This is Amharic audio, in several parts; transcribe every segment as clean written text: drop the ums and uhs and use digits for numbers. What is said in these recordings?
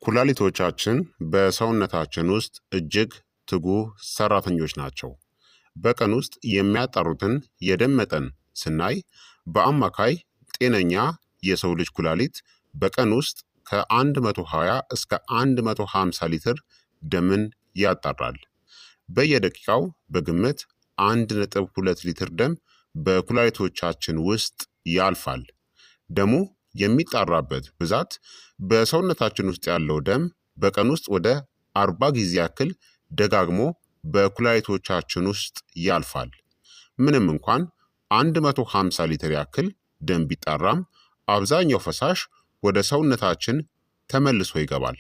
ኩላሊቶቻችን በሰውነታችን ውስጥ እጅግ ትጉህ ሰራተኞች ናቸው። በቀን ውስጥ የሚያጣሩትን የደም መጠን ስናይ በአማካይ ጤነኛ የሰው ልጅ ኩላሊት በቀን ውስጥ ከ120 እስከ 150 ሊትር ደምን ያጣራል። በየደቂቃው በግምት 1.2 ሊትር ደም በኩላሊቶቻችን ውስጥ ያልፋል። ደሙ የሚጣራበት ብዛት በሰውነታችን ውስጥ ያለው ደም በቀን ውስጥ ወደ 40 ጊዜ ያክል ደጋግሞ በኩላሊቶቻችን ውስጥ ያልፋል። ምንም እንኳን 150 ሊትር ያክል ደም ቢጣራም አብዛኛው ፈሳሽ ወደ ሰውነታችን ተመልሶ ይገባል።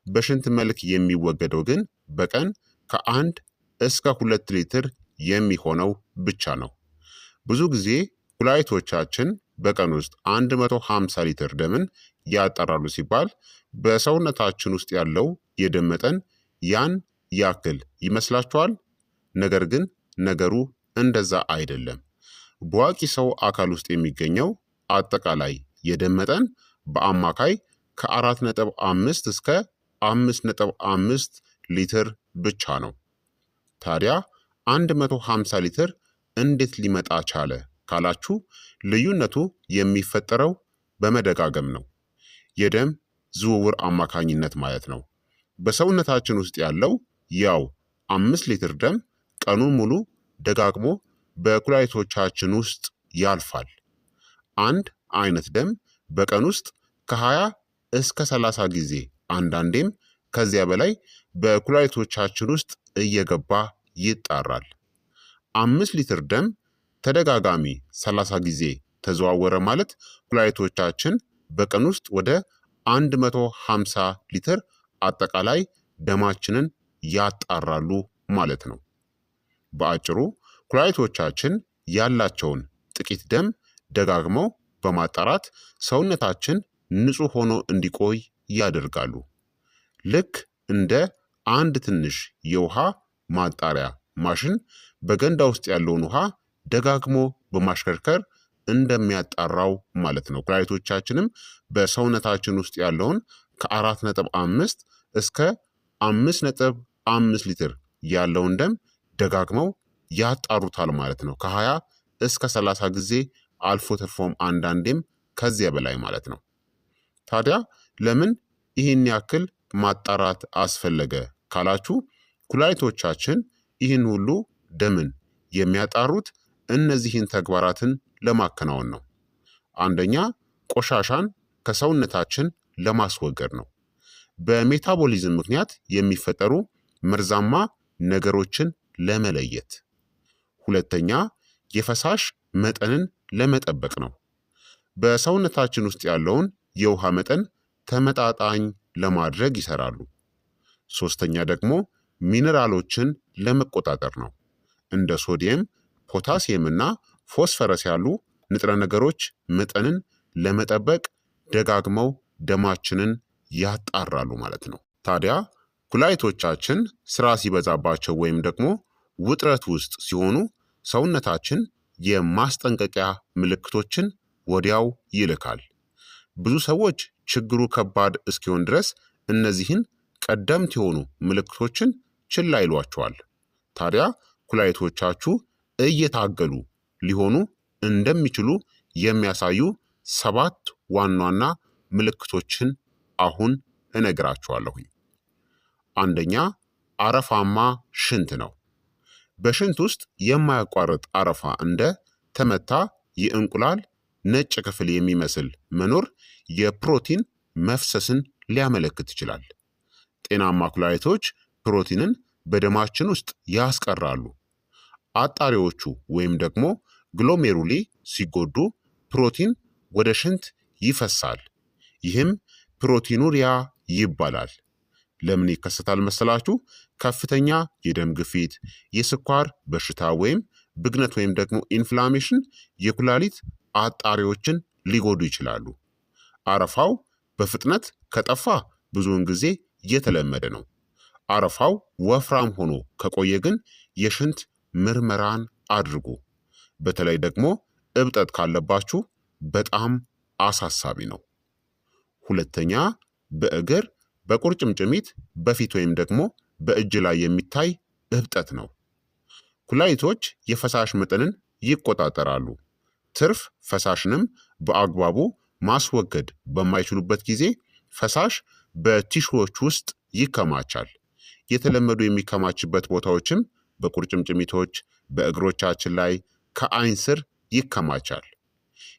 በሽንት መልክ የሚወገደው ግን በቀን ከ1 እስከ 2 ሊትር የሚሆነው ብቻ ነው። ብዙ ጊዜ ኩላሊቶቻችን በቀን ውስጥ 150 ሊትር ደምን ያጣራሉ ሲባል በሰውነታችን ውስጥ ያለው የደም መጠን ያን ያክል ይመስላችኋል? ነገር ግን ነገሩ እንደዛ አይደለም። በአዋቂ ሰው አካል ውስጥ የሚገኘው አጠቃላይ የደም መጠን በአማካይ ከ4.5 እስከ 5.5 ሊትር ብቻ ነው። ታዲያ 150 ሊትር እንዴት ሊመጣ ቻለ ካላችሁ ልዩነቱ የሚፈጠረው በመደጋገም ነው። የደም ዝውውር አማካኝነት ማለት ነው። በሰውነታችን ውስጥ ያለው ያው 5 ሊትር ደም ቀኑን ሙሉ ደጋግሞ በኩላሊቶቻችን ውስጥ ያልፋል። አንድ አይነት ደም በቀን ውስጥ ከ20 እስከ 30 ጊዜ አንዳንዴም ከዚያ በላይ በኩላሊቶቻችን ውስጥ እየገባ ይጣራል። 5 ሊትር ደም ተደጋጋሚ 30 ጊዜ ተዘዋወረ ማለት ኩላሊቶቻችን በቀን ውስጥ ወደ 150 ሊትር አጠቃላይ ደማችንን ያጣራሉ ማለት ነው። በአጭሩ ኩላሊቶቻችን ያላቸውን ጥቂት ደም ደጋግመው በማጣራት ሰውነታችን ንጹህ ሆኖ እንዲቆይ ያደርጋሉ። ልክ እንደ አንድ ትንሽ የውሃ ማጣሪያ ማሽን በገንዳ ውስጥ ያለውን ውሃ ደጋግሞ በማሽከርከር እንደሚያጣራው ማለት ነው። ኩላሊቶቻችንም በሰውነታችን ውስጥ ያለውን ከ4.5 እስከ 5.5 ሊትር ያለውን ደም ደጋግመው ያጣሩታል ማለት ነው። ከ20 እስከ 30 ጊዜ አልፎ ተርፎም አንዳንዴም ከዚያ በላይ ማለት ነው። ታዲያ ለምን ይህን ያክል ማጣራት አስፈለገ ካላችሁ ኩላሊቶቻችን ይህን ሁሉ ደምን የሚያጣሩት እነዚህን ተግባራትን ለማከናወን ነው። አንደኛ ቆሻሻን ከሰውነታችን ለማስወገድ ነው። በሜታቦሊዝም ምክንያት የሚፈጠሩ መርዛማ ነገሮችን ለመለየት። ሁለተኛ የፈሳሽ መጠንን ለመጠበቅ ነው። በሰውነታችን ውስጥ ያለውን የውሃ መጠን ተመጣጣኝ ለማድረግ ይሰራሉ። ሶስተኛ ደግሞ ሚነራሎችን ለመቆጣጠር ነው። እንደ ሶዲየም፣ ፖታሲየም እና ፎስፈረስ ያሉ ንጥረ ነገሮች መጠንን ለመጠበቅ ደጋግመው ደማችንን ያጣራሉ ማለት ነው። ታዲያ ኩላሊቶቻችን ስራ ሲበዛባቸው ወይም ደግሞ ውጥረት ውስጥ ሲሆኑ ሰውነታችን የማስጠንቀቂያ ምልክቶችን ወዲያው ይልካል። ብዙ ሰዎች ችግሩ ከባድ እስኪሆን ድረስ እነዚህን ቀደምት የሆኑ ምልክቶችን ችላ ይሏቸዋል። ታዲያ ኩላሊቶቻችሁ እየታገሉ ሊሆኑ እንደሚችሉ የሚያሳዩ 7 ዋና ዋና ምልክቶችን አሁን እነግራችኋለሁኝ። አንደኛ አረፋማ ሽንት ነው። በሽንት ውስጥ የማያቋርጥ አረፋ እንደ ተመታ የእንቁላል ነጭ ክፍል የሚመስል መኖር የፕሮቲን መፍሰስን ሊያመለክት ይችላል። ጤናማ ኩላሊቶች ፕሮቲንን በደማችን ውስጥ ያስቀራሉ። አጣሪዎቹ ወይም ደግሞ ግሎሜሩሊ ሲጎዱ ፕሮቲን ወደ ሽንት ይፈሳል። ይህም ፕሮቲኑሪያ ይባላል። ለምን ይከሰታል መሰላችሁ? ከፍተኛ የደም ግፊት፣ የስኳር በሽታ ወይም ብግነት ወይም ደግሞ ኢንፍላሜሽን የኩላሊት አጣሪዎችን ሊጎዱ ይችላሉ። አረፋው በፍጥነት ከጠፋ ብዙውን ጊዜ የተለመደ ነው። አረፋው ወፍራም ሆኖ ከቆየ ግን የሽንት ምርመራን አድርጉ። በተለይ ደግሞ እብጠት ካለባችሁ በጣም አሳሳቢ ነው። ሁለተኛ በእግር በቁርጭምጭሚት፣ በፊት ወይም ደግሞ በእጅ ላይ የሚታይ እብጠት ነው። ኩላሊቶች የፈሳሽ መጠንን ይቆጣጠራሉ። ትርፍ ፈሳሽንም በአግባቡ ማስወገድ በማይችሉበት ጊዜ ፈሳሽ በቲሹዎች ውስጥ ይከማቻል። የተለመዱ የሚከማችበት ቦታዎችም በቁርጭምጭሚቶች፣ በእግሮቻችን ላይ፣ ከዓይን ስር ይከማቻል።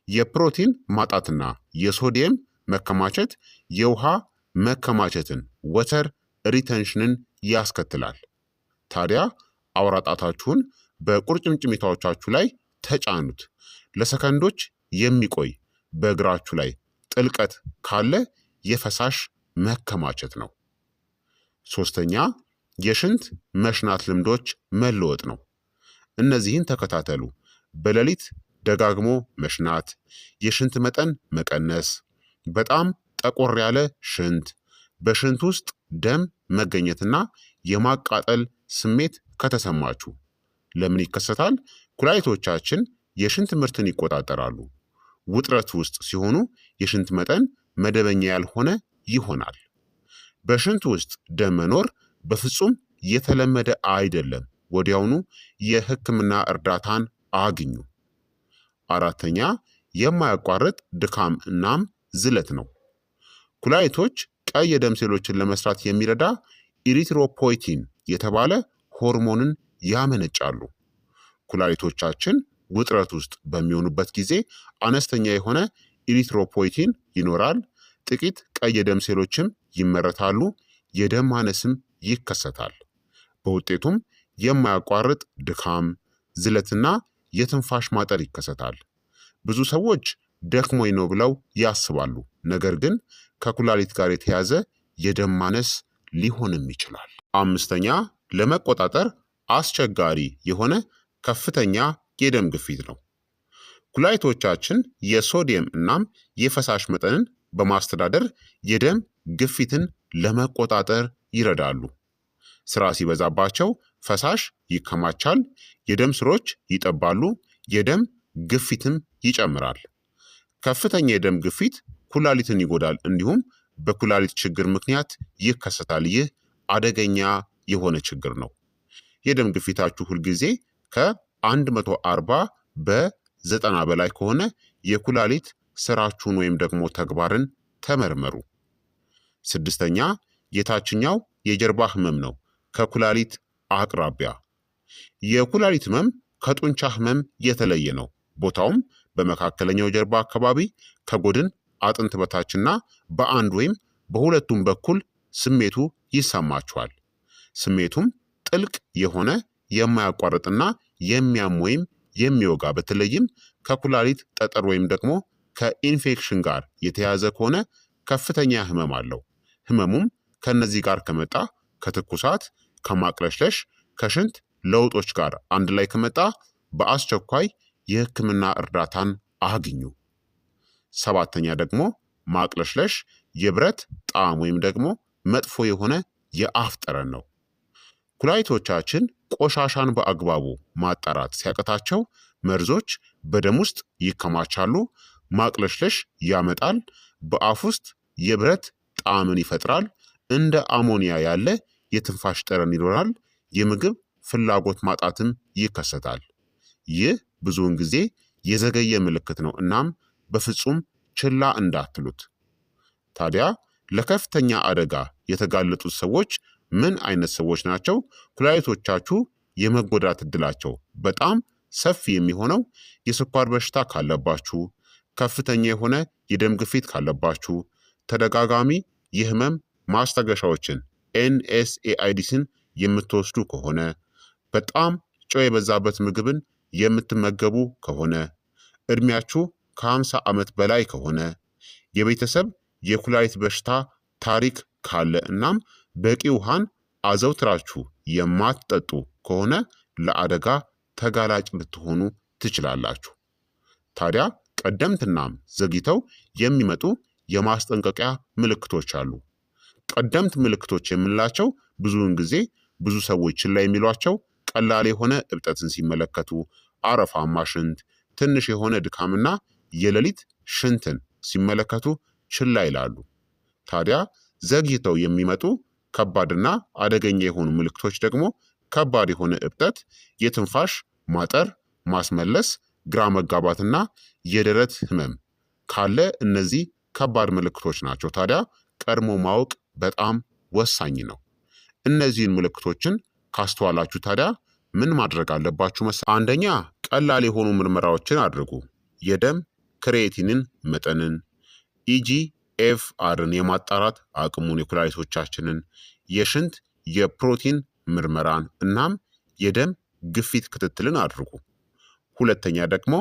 የፕሮቲን ማጣትና የሶዲየም መከማቸት የውሃ መከማቸትን ወተር ሪተንሽንን ያስከትላል። ታዲያ አውራ ጣታችሁን በቁርጭምጭሚታዎቻችሁ ላይ ተጫኑት። ለሰከንዶች የሚቆይ በእግራችሁ ላይ ጥልቀት ካለ የፈሳሽ መከማቸት ነው። ሶስተኛ የሽንት መሽናት ልምዶች መለወጥ ነው። እነዚህን ተከታተሉ። በሌሊት ደጋግሞ መሽናት፣ የሽንት መጠን መቀነስ፣ በጣም ጠቆር ያለ ሽንት፣ በሽንት ውስጥ ደም መገኘትና የማቃጠል ስሜት ከተሰማችሁ ለምን ይከሰታል? ኩላሊቶቻችን የሽንት ምርትን ይቆጣጠራሉ። ውጥረት ውስጥ ሲሆኑ የሽንት መጠን መደበኛ ያልሆነ ይሆናል። በሽንት ውስጥ ደም መኖር በፍጹም የተለመደ አይደለም። ወዲያውኑ የሕክምና እርዳታን አግኙ። አራተኛ የማያቋርጥ ድካም እናም ዝለት ነው። ኩላሊቶች ቀይ የደም ሴሎችን ለመስራት የሚረዳ ኢሪትሮፖይቲን የተባለ ሆርሞንን ያመነጫሉ። ኩላሊቶቻችን ውጥረት ውስጥ በሚሆኑበት ጊዜ አነስተኛ የሆነ ኢሪትሮፖይቲን ይኖራል። ጥቂት ቀይ የደም ሴሎችም ይመረታሉ። የደም ማነስም ይከሰታል። በውጤቱም የማያቋርጥ ድካም፣ ዝለትና የትንፋሽ ማጠር ይከሰታል። ብዙ ሰዎች ደክሞኝ ነው ብለው ያስባሉ። ነገር ግን ከኩላሊት ጋር የተያዘ የደም ማነስ ሊሆንም ይችላል። አምስተኛ ለመቆጣጠር አስቸጋሪ የሆነ ከፍተኛ የደም ግፊት ነው። ኩላሊቶቻችን የሶዲየም እናም የፈሳሽ መጠንን በማስተዳደር የደም ግፊትን ለመቆጣጠር ይረዳሉ። ስራ ሲበዛባቸው ፈሳሽ ይከማቻል፣ የደም ስሮች ይጠባሉ፣ የደም ግፊትም ይጨምራል። ከፍተኛ የደም ግፊት ኩላሊትን ይጎዳል፣ እንዲሁም በኩላሊት ችግር ምክንያት ይከሰታል። ይህ አደገኛ የሆነ ችግር ነው። የደም ግፊታችሁ ሁልጊዜ ከ140 በ90 በላይ ከሆነ የኩላሊት ስራችሁን ወይም ደግሞ ተግባርን ተመርመሩ። ስድስተኛ የታችኛው የጀርባ ህመም ነው። ከኩላሊት አቅራቢያ የኩላሊት ህመም ከጡንቻ ህመም የተለየ ነው። ቦታውም በመካከለኛው ጀርባ አካባቢ ከጎድን አጥንት በታችና በአንድ ወይም በሁለቱም በኩል ስሜቱ ይሰማችኋል። ስሜቱም ጥልቅ የሆነ የማያቋርጥና የሚያም ወይም የሚወጋ በተለይም ከኩላሊት ጠጠር ወይም ደግሞ ከኢንፌክሽን ጋር የተያያዘ ከሆነ ከፍተኛ ህመም አለው። ህመሙም ከነዚህ ጋር ከመጣ ከትኩሳት፣ ከማቅለሽለሽ፣ ከሽንት ለውጦች ጋር አንድ ላይ ከመጣ በአስቸኳይ የህክምና እርዳታን አግኙ። ሰባተኛ ደግሞ ማቅለሽለሽ፣ የብረት ጣዕም ወይም ደግሞ መጥፎ የሆነ የአፍ ጠረን ነው። ኩላሊቶቻችን ቆሻሻን በአግባቡ ማጣራት ሲያቅታቸው መርዞች በደም ውስጥ ይከማቻሉ። ማቅለሽለሽ ያመጣል። በአፍ ውስጥ የብረት ጣዕምን ይፈጥራል። እንደ አሞኒያ ያለ የትንፋሽ ጠረን ይኖራል። የምግብ ፍላጎት ማጣትም ይከሰታል። ይህ ብዙውን ጊዜ የዘገየ ምልክት ነው፣ እናም በፍጹም ችላ እንዳትሉት። ታዲያ ለከፍተኛ አደጋ የተጋለጡት ሰዎች ምን አይነት ሰዎች ናቸው? ኩላሊቶቻችሁ የመጎዳት እድላቸው በጣም ሰፊ የሚሆነው የስኳር በሽታ ካለባችሁ፣ ከፍተኛ የሆነ የደም ግፊት ካለባችሁ፣ ተደጋጋሚ የህመም ማስታገሻዎችን ኤንኤስኤአይዲስን የምትወስዱ ከሆነ፣ በጣም ጨው የበዛበት ምግብን የምትመገቡ ከሆነ፣ እድሜያችሁ ከ50 ዓመት በላይ ከሆነ፣ የቤተሰብ የኩላሊት በሽታ ታሪክ ካለ እናም በቂ ውሃን አዘውትራችሁ የማትጠጡ ከሆነ ለአደጋ ተጋላጭ ልትሆኑ ትችላላችሁ። ታዲያ ቀደምትናም ዘግይተው የሚመጡ የማስጠንቀቂያ ምልክቶች አሉ። ቀደምት ምልክቶች የምንላቸው ብዙውን ጊዜ ብዙ ሰዎች ችላ የሚሏቸው ቀላል የሆነ እብጠትን ሲመለከቱ፣ አረፋማ ሽንት፣ ትንሽ የሆነ ድካምና የሌሊት ሽንትን ሲመለከቱ ችላ ይላሉ። ታዲያ ዘግይተው የሚመጡ ከባድና አደገኛ የሆኑ ምልክቶች ደግሞ ከባድ የሆነ እብጠት፣ የትንፋሽ ማጠር፣ ማስመለስ፣ ግራ መጋባትና የደረት ህመም ካለ እነዚህ ከባድ ምልክቶች ናቸው። ታዲያ ቀድሞ ማወቅ በጣም ወሳኝ ነው። እነዚህን ምልክቶችን ካስተዋላችሁ ታዲያ ምን ማድረግ አለባችሁ? አንደኛ ቀላል የሆኑ ምርመራዎችን አድርጉ። የደም ክሬቲንን መጠንን፣ ኢጂኤፍአርን የማጣራት አቅሙን፣ የኩላሊቶቻችንን፣ የሽንት የፕሮቲን ምርመራን እናም የደም ግፊት ክትትልን አድርጉ። ሁለተኛ ደግሞ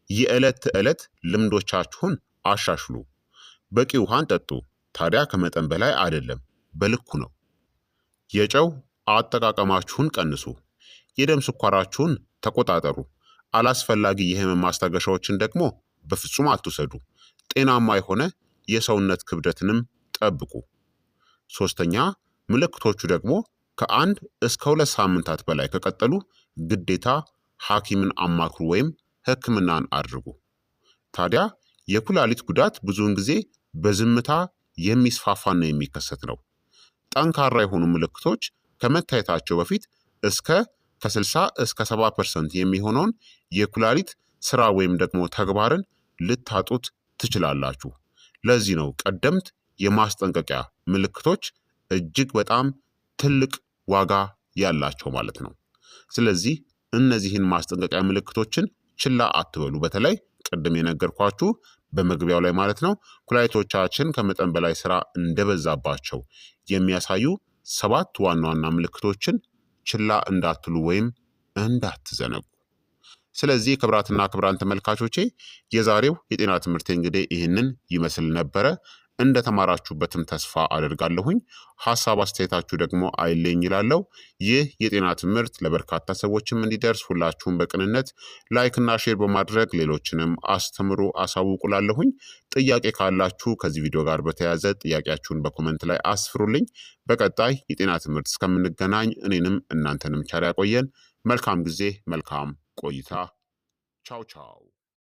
የዕለት ተዕለት ልምዶቻችሁን አሻሽሉ። በቂ ውሃን ጠጡ። ታዲያ ከመጠን በላይ አይደለም፣ በልኩ ነው። የጨው አጠቃቀማችሁን ቀንሱ። የደም ስኳራችሁን ተቆጣጠሩ። አላስፈላጊ የህመም ማስታገሻዎችን ደግሞ በፍጹም አትውሰዱ። ጤናማ የሆነ የሰውነት ክብደትንም ጠብቁ። ሶስተኛ ምልክቶቹ ደግሞ ከ1 እስከ 2 ሳምንታት በላይ ከቀጠሉ ግዴታ ሐኪምን አማክሩ ወይም ህክምናን አድርጉ። ታዲያ የኩላሊት ጉዳት ብዙውን ጊዜ በዝምታ የሚስፋፋና የሚከሰት ነው። ጠንካራ የሆኑ ምልክቶች ከመታየታቸው በፊት እስከ ከ60 እስከ 70% የሚሆነውን የኩላሊት ስራ ወይም ደግሞ ተግባርን ልታጡት ትችላላችሁ። ለዚህ ነው ቀደምት የማስጠንቀቂያ ምልክቶች እጅግ በጣም ትልቅ ዋጋ ያላቸው ማለት ነው። ስለዚህ እነዚህን ማስጠንቀቂያ ምልክቶችን ችላ አትበሉ። በተለይ ቅድም የነገርኳችሁ በመግቢያው ላይ ማለት ነው ኩላሊቶቻችን ከመጠን በላይ ስራ እንደበዛባቸው የሚያሳዩ 7 ዋና ዋና ምልክቶችን ችላ እንዳትሉ ወይም እንዳትዘነጉ። ስለዚህ ክቡራትና ክቡራን ተመልካቾቼ የዛሬው የጤና ትምህርት እንግዲህ ይህንን ይመስል ነበረ። እንደተማራችሁበትም ተስፋ አደርጋለሁኝ። ሀሳብ አስተያየታችሁ ደግሞ አይለኝ ይላለው። ይህ የጤና ትምህርት ለበርካታ ሰዎችም እንዲደርስ ሁላችሁም በቅንነት ላይክና ሼር በማድረግ ሌሎችንም አስተምሩ አሳውቁላለሁኝ። ጥያቄ ካላችሁ ከዚህ ቪዲዮ ጋር በተያያዘ ጥያቄያችሁን በኮመንት ላይ አስፍሩልኝ። በቀጣይ የጤና ትምህርት እስከምንገናኝ እኔንም እናንተንም ቸር ያቆየን። መልካም ጊዜ፣ መልካም ቆይታ። ቻው ቻው።